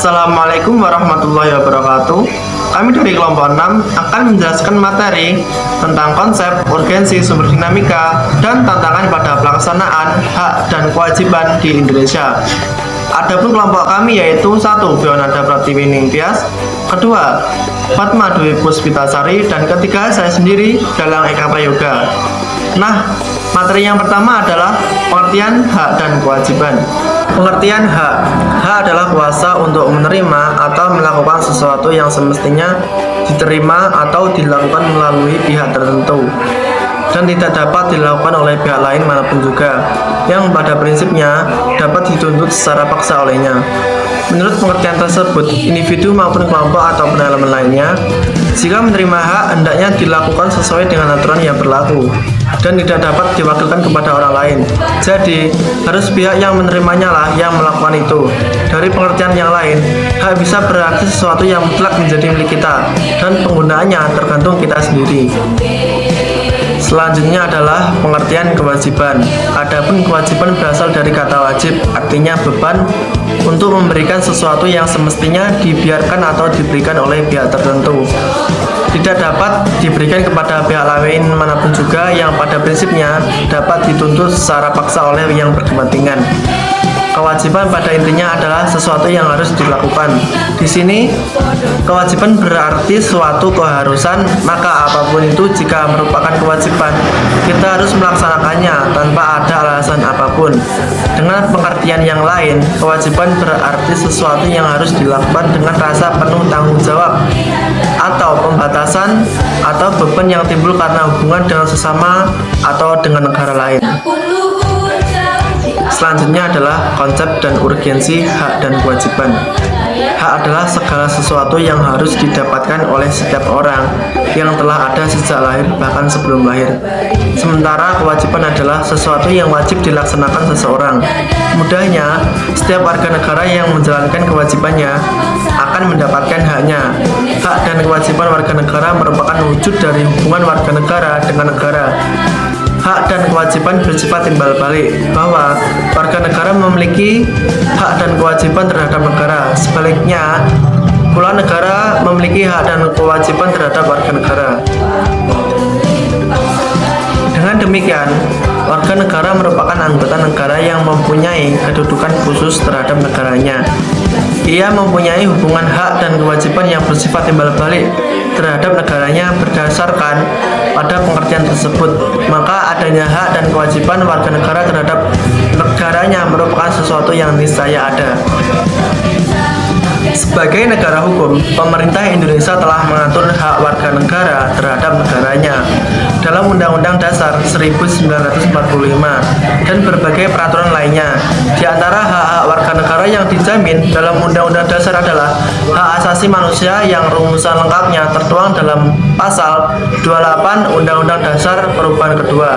Assalamualaikum warahmatullahi wabarakatuh. Kami dari kelompok 6 akan menjelaskan materi tentang konsep, urgensi, sumber dinamika, dan tantangan pada pelaksanaan hak dan kewajiban di Indonesia. Adapun kelompok kami yaitu 1. Bionada Pratiwi Ningtyas, kedua Fatma Dwi Puspitasari, dan ketiga saya sendiri Dalang Eka Prayoga. Nah, materi yang pertama adalah pengertian hak dan kewajiban. Pengertian hak. Hak adalah kuasa untuk menerima atau melakukan sesuatu yang semestinya diterima atau dilakukan melalui pihak tertentu dan tidak dapat dilakukan oleh pihak lain manapun juga, yang pada prinsipnya dapat dituntut secara paksa olehnya. Menurut pengertian tersebut, individu maupun kelompok atau elemen lainnya, jika menerima hak, hendaknya dilakukan sesuai dengan aturan yang berlaku dan tidak dapat diwakilkan kepada orang lain. Jadi, harus pihak yang menerimanya lah yang melakukan itu. Dari pengertian yang lain, hak bisa berarti sesuatu yang mutlak menjadi milik kita dan penggunaannya tergantung kita sendiri. Selanjutnya adalah pengertian kewajiban. Adapun kewajiban berasal dari kata wajib, artinya beban untuk memberikan sesuatu yang semestinya dibiarkan atau diberikan oleh pihak tertentu. Tidak dapat diberikan kepada pihak lain manapun juga, yang pada prinsipnya dapat dituntut secara paksa oleh yang berkepentingan. Kewajiban pada intinya adalah sesuatu yang harus dilakukan. Di sini, kewajiban berarti suatu keharusan, maka apapun itu jika merupakan kewajiban, kita harus melaksanakannya tanpa ada alasan apapun. Dengan pengertian yang lain, kewajiban berarti sesuatu yang harus dilakukan dengan rasa penuh tanggung jawab atau pembatasan atau beban yang timbul karena hubungan dengan sesama atau dengan negara lain. Selanjutnya adalah konsep dan urgensi hak dan kewajiban. Hak adalah segala sesuatu yang harus didapatkan oleh setiap orang yang telah ada sejak lahir bahkan sebelum lahir. Sementara kewajiban adalah sesuatu yang wajib dilaksanakan seseorang. Mudahnya, setiap warga negara yang menjalankan kewajibannya akan mendapatkan haknya. Hak dan kewajiban warga negara merupakan wujud dari hubungan warga negara dengan negara. Hak dan kewajiban bersifat timbal balik, bahwa warga negara memiliki hak dan kewajiban terhadap negara. Sebaliknya, pula negara memiliki hak dan kewajiban terhadap warga negara. Dengan demikian, warga negara merupakan anggota negara yang mempunyai kedudukan khusus terhadap negaranya. Ia mempunyai hubungan hak dan kewajiban yang bersifat timbal balik terhadap negaranya berdasarkan pada pengertian tersebut. Maka adanya hak dan kewajiban warga negara terhadap negaranya merupakan sesuatu yang niscaya ada. Sebagai negara hukum, pemerintah Indonesia telah mengatur hak warga negara terhadap negaranya dalam Undang-Undang Dasar 1945 dan berbagai peraturan lainnya. Di antara hak-hak warga negara yang dijamin dalam Undang-Undang Dasar adalah hak asasi manusia yang rumusan lengkapnya tertuang dalam pasal 28 Undang-Undang Dasar Perubahan Kedua.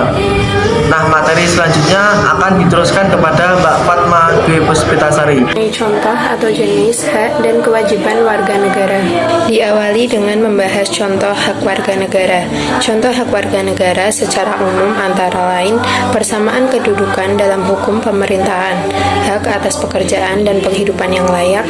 Nah, materi selanjutnya akan diteruskan kepada Mbak Fatma Dwi Puspitasari. Contoh atau jenis hak dan kewajiban warga negara. Diawali dengan membahas contoh hak warga negara. Contoh hak warga negara secara umum antara lain persamaan kedudukan dalam hukum pemerintahan, hak atas pekerjaan dan penghidupan yang layak,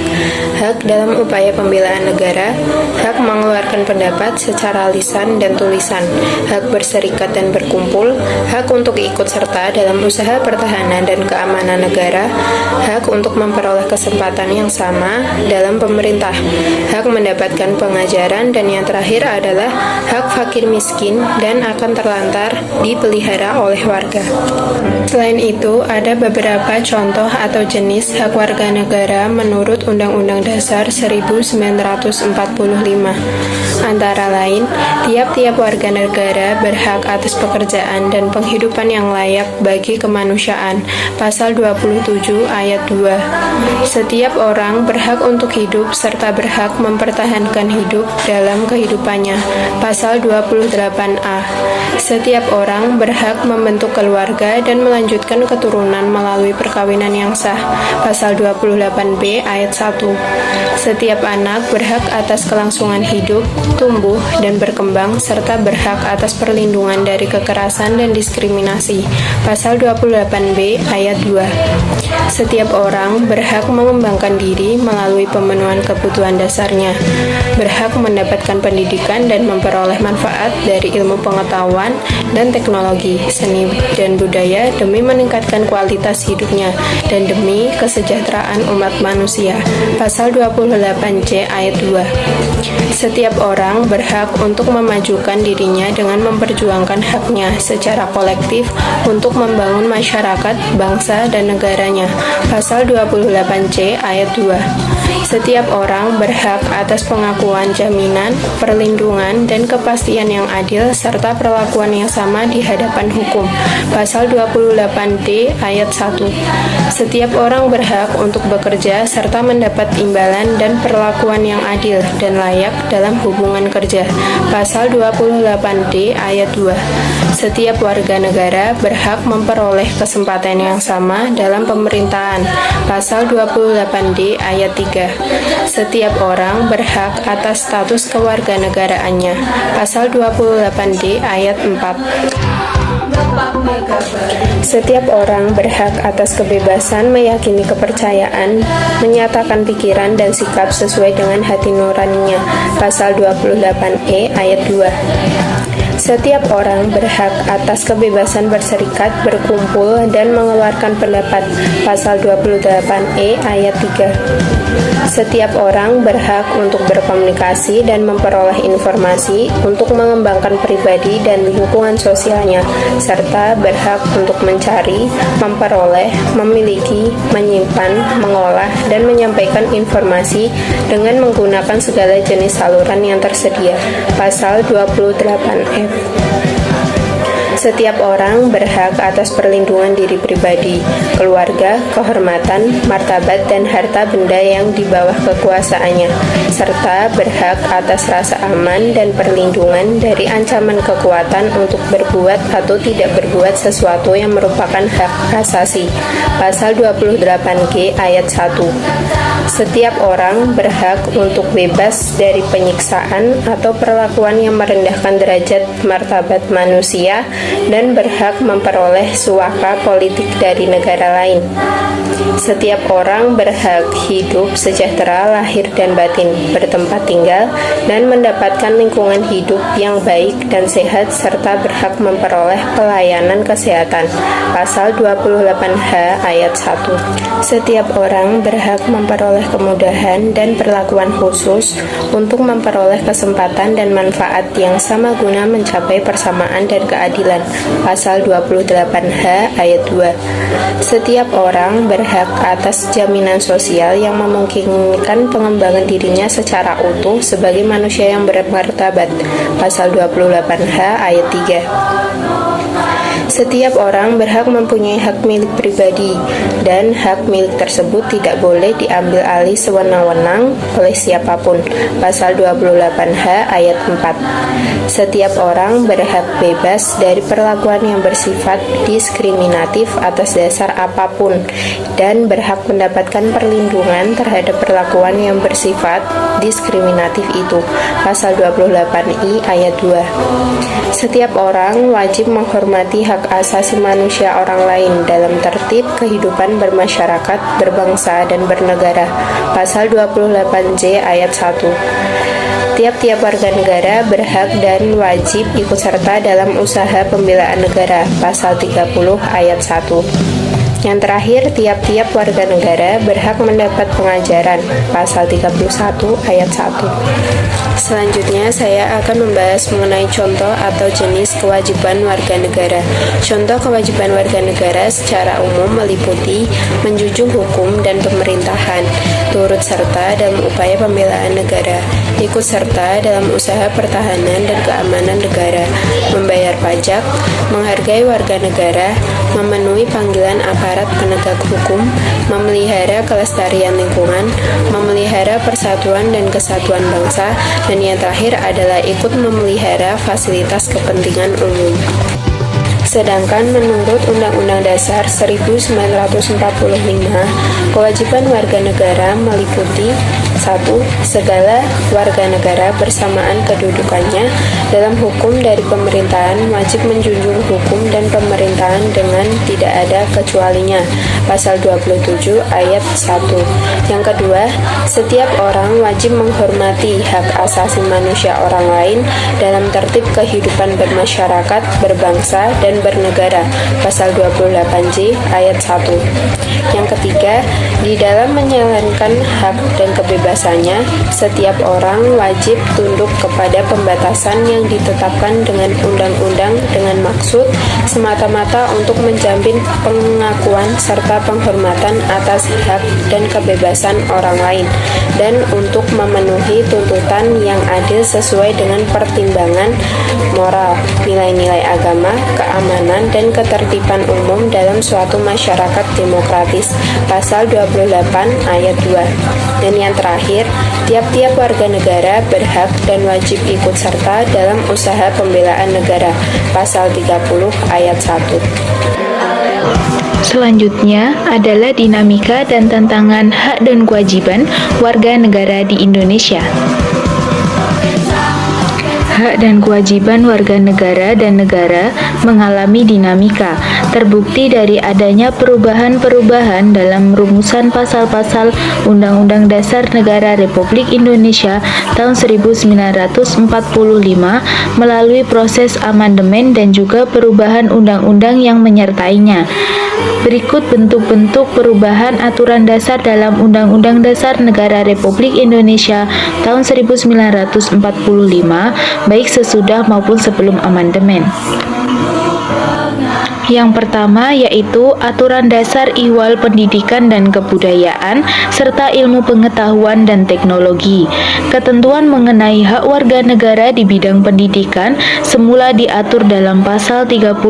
hak dalam upaya pembelaan negara, hak mengeluarkan pendapat secara lisan dan tulisan, hak berserikat dan berkumpul, hak untuk ikut serta dalam usaha pertahanan dan keamanan negara, hak untuk memperoleh kesempatan yang sama dalam pemerintah, hak mendapatkan pengajaran, dan yang terakhir adalah hak fakir miskin dan akan terlantar dipelihara oleh warga. Selain itu, ada beberapa contoh atau jenis hak warga negara menurut Undang-Undang Dasar 1945. Antara lain, tiap-tiap warga negara berhak atas pekerjaan dan penghidupan yang layak bagi kemanusiaan. Pasal 27 ayat 2. Setiap orang berhak untuk hidup serta berhak mempertahankan hidup dalam kehidupannya. Pasal 28A. Setiap orang berhak membentuk keluarga dan melanjutkan keturunan melalui perkawinan yang sah. Pasal 28B ayat 1. Setiap anak berhak atas kelangsungan hidup, tumbuh, dan berkembang serta berhak atas perlindungan dari kekerasan dan diskriminasi. Pasal 28B ayat 2. Setiap orang berhak mengembangkan diri melalui pemenuhan kebutuhan dasarnya, berhak mendapatkan pendidikan dan memperoleh manfaat dari ilmu pengetahuan dan teknologi, seni dan budaya demi meningkatkan kualitas hidupnya dan demi kesejahteraan umat manusia. Pasal 28C ayat 2. Setiap orang berhak untuk memajukan dirinya dengan memperjuangkan haknya secara kolektif untuk membangun masyarakat, bangsa, dan negaranya. Pasal 28C ayat 2. Setiap orang berhak atas pengakuan, jaminan, perlindungan, dan kepastian yang adil serta perlakuan yang sama di hadapan hukum. Pasal 28D ayat 1. Setiap orang berhak untuk bekerja serta mendapat imbalan dan perlakuan yang adil dan layak dalam hubungan kerja. Pasal 28D ayat 2. Setiap warga negara berhak memperoleh kesempatan yang sama dalam pemerintahan. Pasal 28D ayat 3. Setiap orang berhak atas status kewarganegaraannya. Pasal 28D ayat 4. Setiap orang berhak atas kebebasan meyakini kepercayaan, menyatakan pikiran dan sikap sesuai dengan hati nuraninya. Pasal 28E ayat 2. Setiap orang berhak atas kebebasan berserikat, berkumpul, dan mengeluarkan pendapat. Pasal 28E ayat 3. Setiap orang berhak untuk berkomunikasi dan memperoleh informasi untuk mengembangkan pribadi dan lingkungan sosialnya, serta berhak untuk mencari, memperoleh, memiliki, menyimpan, mengolah, dan menyampaikan informasi dengan menggunakan segala jenis saluran yang tersedia. Pasal 28F. Setiap orang berhak atas perlindungan diri pribadi, keluarga, kehormatan, martabat, dan harta benda yang di bawah kekuasaannya, serta berhak atas rasa aman dan perlindungan dari ancaman kekuatan untuk berbuat atau tidak berbuat sesuatu yang merupakan hak asasi. Pasal 28G ayat 1. Setiap orang berhak untuk bebas dari penyiksaan atau perlakuan yang merendahkan derajat martabat manusia dan berhak memperoleh suaka politik dari negara lain. Setiap orang berhak hidup sejahtera lahir dan batin, bertempat tinggal, dan mendapatkan lingkungan hidup yang baik dan sehat serta berhak memperoleh pelayanan kesehatan. Pasal 28H ayat 1. Setiap orang berhak memperoleh kemudahan dan perlakuan khusus untuk memperoleh kesempatan dan manfaat yang sama guna mencapai persamaan dan keadilan. Pasal 28H ayat 2. Setiap orang berhak atas jaminan sosial yang memungkinkan pengembangan dirinya secara utuh sebagai manusia yang bermartabat. Pasal 28H ayat 3. Setiap orang berhak mempunyai hak milik pribadi, dan hak milik tersebut tidak boleh diambil alih sewenang-wenang oleh siapapun. Pasal 28H ayat 4. Setiap orang berhak bebas dari perlakuan yang bersifat diskriminatif atas dasar apapun, dan berhak mendapatkan perlindungan terhadap perlakuan yang bersifat diskriminatif itu. Pasal 28I ayat 2. Setiap orang wajib menghormati hak asasi manusia orang lain dalam tertib kehidupan bermasyarakat, berbangsa, dan bernegara. Pasal 28J ayat 1. Tiap-tiap warga negara berhak dan wajib ikut serta dalam usaha pembelaan negara. Pasal 30 ayat 1. Yang terakhir, tiap-tiap warga negara berhak mendapat pengajaran. Pasal 31 ayat 1. Selanjutnya, saya akan membahas mengenai contoh atau jenis kewajiban warga negara. Contoh kewajiban warga negara secara umum meliputi menjunjung hukum dan pemerintahan, turut serta dalam upaya pembelaan negara, ikut serta dalam usaha pertahanan dan keamanan negara, membayar pajak, menghargai warga negara, memenuhi panggilan aparat penegak hukum, memelihara kelestarian lingkungan, memelihara persatuan dan kesatuan bangsa, dan yang terakhir adalah ikut memelihara fasilitas kepentingan umum. Sedangkan menurut Undang-Undang Dasar 1945, kewajiban warga negara meliputi 1. Segala warga negara bersamaan kedudukannya dalam hukum dari pemerintahan wajib menjunjung hukum dan pemerintahan dengan tidak ada kecualinya. Pasal 27 ayat 1. Yang kedua, setiap orang wajib menghormati hak asasi manusia orang lain dalam tertib kehidupan bermasyarakat, berbangsa, dan bernegara. Pasal 28J ayat 1. Yang ketiga, di dalam menjalankan hak dan kebebasannya, setiap orang wajib tunduk kepada pembatasan yang ditetapkan dengan undang-undang dengan maksud semata-mata untuk menjamin pengakuan serta penghormatan atas hak dan kebebasan orang lain, dan untuk memenuhi tuntutan yang adil sesuai dengan pertimbangan moral, nilai-nilai agama, keamanan, dan ketertiban umum dalam suatu masyarakat demokratis. Pasal 28 ayat 2. Dan yang terakhir, tiap-tiap warga negara berhak dan wajib ikut serta dalam usaha pembelaan negara. Pasal 30 ayat 1. Selanjutnya adalah dinamika dan tantangan hak dan kewajiban warga negara di Indonesia. Hak dan kewajiban warga negara dan negara mengalami dinamika, terbukti dari adanya perubahan-perubahan dalam rumusan pasal-pasal Undang-Undang Dasar Negara Republik Indonesia tahun 1945 melalui proses amandemen dan juga perubahan undang-undang yang menyertainya. Berikut bentuk-bentuk perubahan aturan dasar dalam Undang-Undang Dasar Negara Republik Indonesia tahun 1945, baik sesudah maupun sebelum amandemen. Yang pertama yaitu Aturan Dasar Ihwal Pendidikan dan Kebudayaan serta Ilmu Pengetahuan dan Teknologi. Ketentuan mengenai hak warga negara di bidang pendidikan semula diatur dalam pasal 31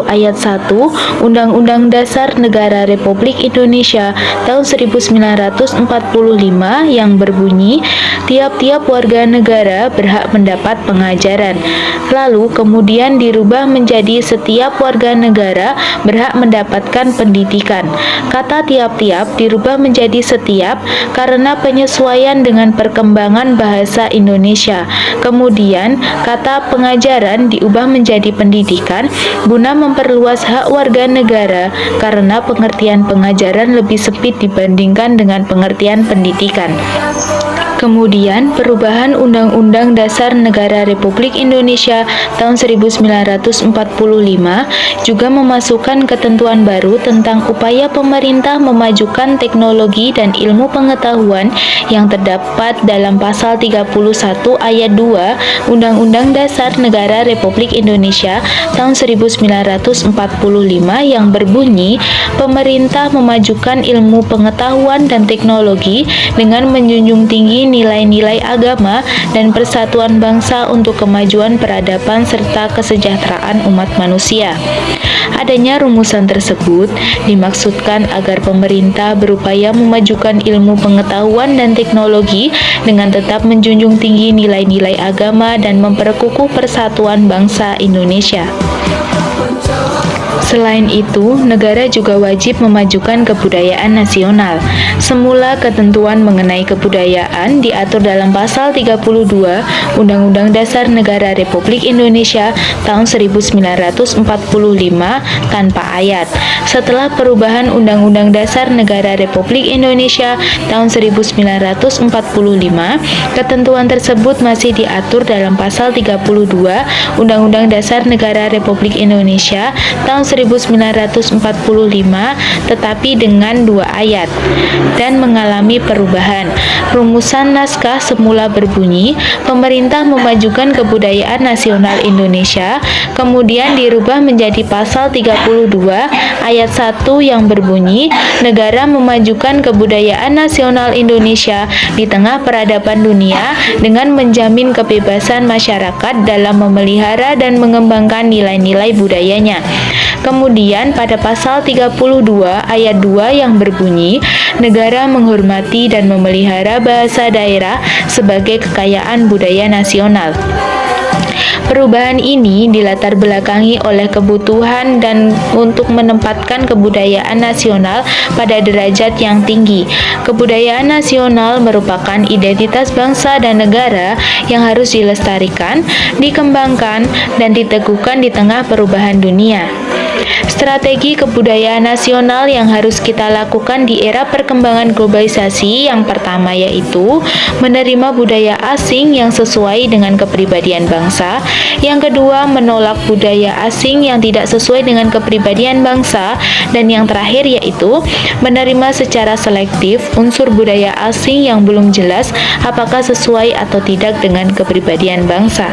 ayat 1 Undang-Undang Dasar Negara Republik Indonesia tahun 1945 yang berbunyi, tiap-tiap warga negara berhak mendapat pengajaran. Lalu kemudian dirubah menjadi setiap warga negara berhak mendapatkan pendidikan. Kata tiap-tiap dirubah menjadi setiap karena penyesuaian dengan perkembangan bahasa Indonesia. Kemudian kata pengajaran diubah menjadi pendidikan guna memperluas hak warga negara karena pengertian pengajaran lebih sempit dibandingkan dengan pengertian pendidikan. Kemudian, perubahan Undang-Undang Dasar Negara Republik Indonesia tahun 1945 juga memasukkan ketentuan baru tentang upaya pemerintah memajukan teknologi dan ilmu pengetahuan yang terdapat dalam pasal 31 ayat 2 Undang-Undang Dasar Negara Republik Indonesia tahun 1945 yang berbunyi, pemerintah memajukan ilmu pengetahuan dan teknologi dengan menjunjung tinggi nilai-nilai agama dan persatuan bangsa untuk kemajuan peradaban serta kesejahteraan umat manusia. Adanya rumusan tersebut dimaksudkan agar pemerintah berupaya memajukan ilmu pengetahuan dan teknologi dengan tetap menjunjung tinggi nilai-nilai agama dan memperkukuh persatuan bangsa Indonesia. Selain itu, negara juga wajib memajukan kebudayaan nasional. Semula ketentuan mengenai kebudayaan diatur dalam pasal 32 Undang-Undang Dasar Negara Republik Indonesia tahun 1945 tanpa ayat. Setelah perubahan Undang-Undang Dasar Negara Republik Indonesia tahun 1945, ketentuan tersebut masih diatur dalam pasal 32 Undang-Undang Dasar Negara Republik Indonesia tahun 1945 tetapi dengan 2 ayat dan mengalami perubahan. Rumusan naskah semula berbunyi, pemerintah memajukan kebudayaan nasional Indonesia, kemudian dirubah menjadi pasal 32 ayat 1 yang berbunyi, negara memajukan kebudayaan nasional Indonesia di tengah peradaban dunia dengan menjamin kebebasan masyarakat dalam memelihara dan mengembangkan nilai-nilai budayanya. Kemudian pada pasal 32 ayat 2 yang berbunyi, negara menghormati dan memelihara bahasa daerah sebagai kekayaan budaya nasional. Perubahan ini dilatar belakangi oleh kebutuhan dan untuk menempatkan kebudayaan nasional pada derajat yang tinggi. Kebudayaan nasional merupakan identitas bangsa dan negara yang harus dilestarikan, dikembangkan, dan diteguhkan di tengah perubahan dunia. Strategi kebudayaan nasional yang harus kita lakukan di era perkembangan globalisasi yang pertama yaitu menerima budaya asing yang sesuai dengan kepribadian bangsa. Yang kedua, menolak budaya asing yang tidak sesuai dengan kepribadian bangsa. Dan yang terakhir yaitu menerima secara selektif unsur budaya asing yang belum jelas apakah sesuai atau tidak dengan kepribadian bangsa.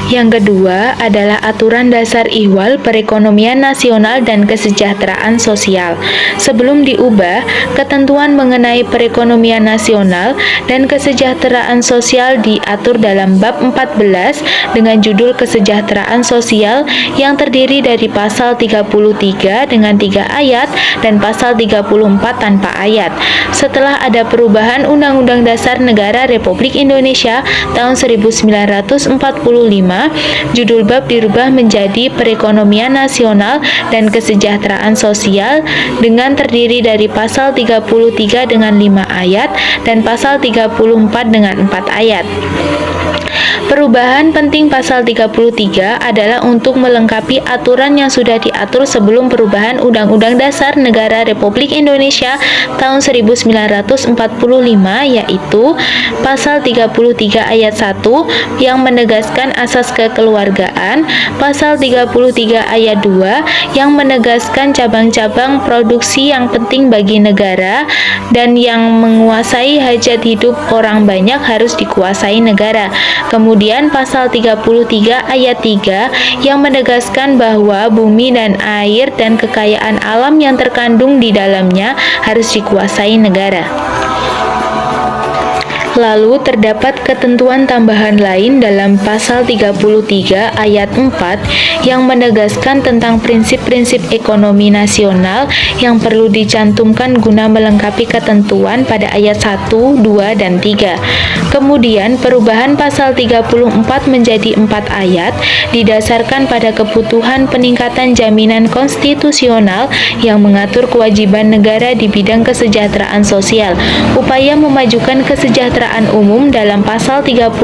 Yang kedua adalah aturan dasar ihwal perekonomian nasional dan kesejahteraan sosial. Sebelum diubah, ketentuan mengenai perekonomian nasional dan kesejahteraan sosial diatur dalam bab 14 dengan judul kesejahteraan sosial yang terdiri dari pasal 33 dengan 3 ayat dan pasal 34 tanpa ayat. Setelah ada perubahan Undang-Undang Dasar Negara Republik Indonesia tahun 1945, judul bab dirubah menjadi Perekonomian Nasional dan Kesejahteraan Sosial dengan terdiri dari pasal 33 dengan 5 ayat dan pasal 34 dengan 4 ayat. Perubahan penting pasal 33 adalah untuk melengkapi aturan yang sudah diatur sebelum perubahan Undang-Undang Dasar Negara Republik Indonesia tahun 1945, yaitu pasal 33 ayat 1 yang menegaskan asas kekeluargaan, pasal 33 ayat 2 yang menegaskan cabang-cabang produksi yang penting bagi negara dan yang menguasai hajat hidup orang banyak harus dikuasai negara. Kemudian pasal 33 ayat 3 yang menegaskan bahwa bumi dan air dan kekayaan alam yang terkandung di dalamnya harus dikuasai negara. Lalu terdapat ketentuan tambahan lain dalam pasal 33 ayat 4 yang menegaskan tentang prinsip-prinsip ekonomi nasional yang perlu dicantumkan guna melengkapi ketentuan pada ayat 1, 2, dan 3. Kemudian perubahan pasal 34 menjadi 4 ayat didasarkan pada kebutuhan peningkatan jaminan konstitusional yang mengatur kewajiban negara di bidang kesejahteraan sosial. Upaya memajukan kesejahteraan umum dalam pasal 34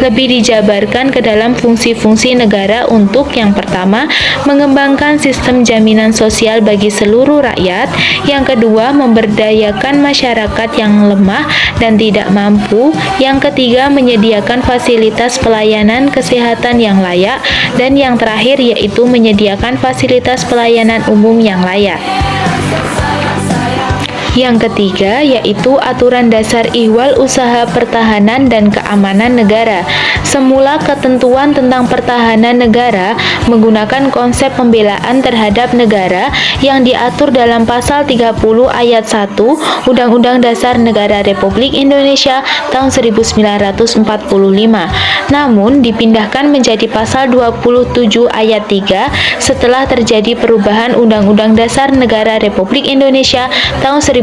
lebih dijabarkan ke dalam fungsi-fungsi negara untuk yang pertama, mengembangkan sistem jaminan sosial bagi seluruh rakyat, yang kedua, memberdayakan masyarakat yang lemah dan tidak mampu, yang ketiga, menyediakan fasilitas pelayanan kesehatan yang layak, dan yang terakhir yaitu menyediakan fasilitas pelayanan umum yang layak. Yang ketiga yaitu aturan dasar ihwal usaha pertahanan dan keamanan negara. Semula ketentuan tentang pertahanan negara menggunakan konsep pembelaan terhadap negara yang diatur dalam pasal 30 ayat 1 Undang-Undang Dasar Negara Republik Indonesia tahun 1945. Namun dipindahkan menjadi pasal 27 ayat 3 setelah terjadi perubahan Undang-Undang Dasar Negara Republik Indonesia tahun 1945.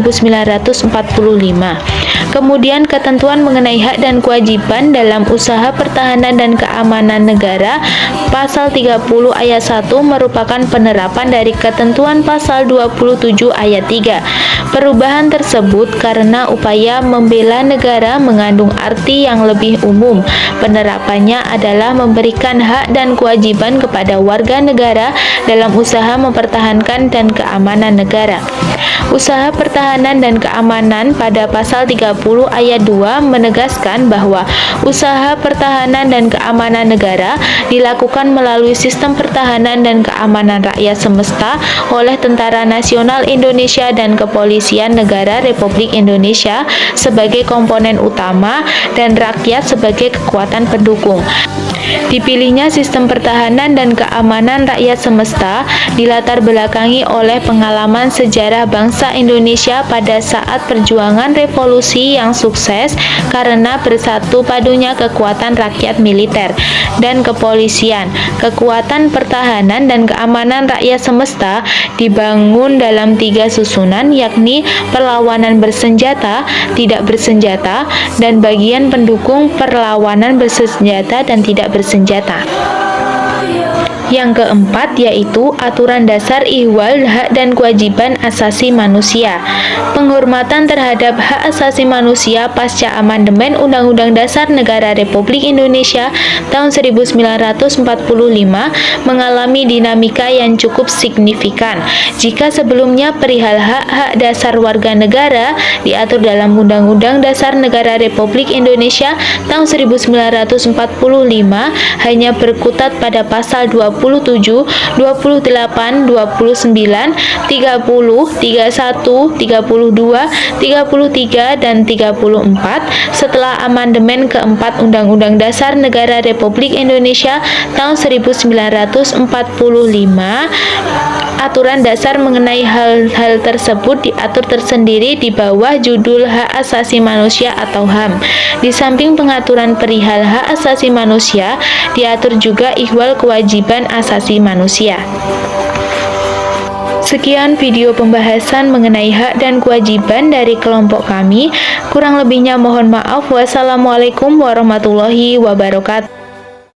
Kemudian ketentuan mengenai hak dan kewajiban dalam usaha pertahanan dan keamanan negara pasal 30 ayat 1 merupakan penerapan dari ketentuan pasal 27 ayat 3. Perubahan tersebut karena upaya membela negara mengandung arti yang lebih umum. Penerapannya adalah memberikan hak dan kewajiban kepada warga negara dalam usaha mempertahankan dan keamanan negara. Usaha pertahanan dan keamanan pada pasal 30 ayat 2 menegaskan bahwa usaha pertahanan dan keamanan negara dilakukan melalui sistem pertahanan dan keamanan rakyat semesta oleh Tentara Nasional Indonesia dan Kepolisian Negara Republik Indonesia sebagai komponen utama dan rakyat sebagai kekuatan pendukung. Dipilihnya sistem pertahanan dan keamanan rakyat semesta dilatar belakangi oleh pengalaman sejarah bangsa Indonesia pada saat perjuangan revolusi yang sukses karena bersatu padunya kekuatan rakyat militer dan kepolisian. Kekuatan pertahanan dan keamanan rakyat semesta dibangun dalam 3 susunan, yakni perlawanan bersenjata, tidak bersenjata, dan bagian pendukung perlawanan bersenjata dan tidak bersenjata. Yang keempat yaitu aturan dasar ihwal hak dan kewajiban asasi manusia. Penghormatan terhadap hak asasi manusia pasca amandemen Undang-Undang Dasar Negara Republik Indonesia tahun 1945 mengalami dinamika yang cukup signifikan. Jika sebelumnya perihal hak-hak dasar warga negara diatur dalam Undang-Undang Dasar Negara Republik Indonesia tahun 1945 hanya berkutat pada pasal 27, 28, 29, 30, 31, 32, 33, dan 34, setelah amandemen keempat Undang-Undang Dasar Negara Republik Indonesia tahun 1945, aturan dasar mengenai hal-hal tersebut diatur tersendiri di bawah judul Hak Asasi Manusia atau HAM. Di samping pengaturan perihal hak asasi manusia, diatur juga ihwal kewajiban asasi manusia. Sekian video pembahasan mengenai hak dan kewajiban dari kelompok kami. Kurang lebihnya mohon maaf. Wassalamualaikum warahmatullahi wabarakatuh.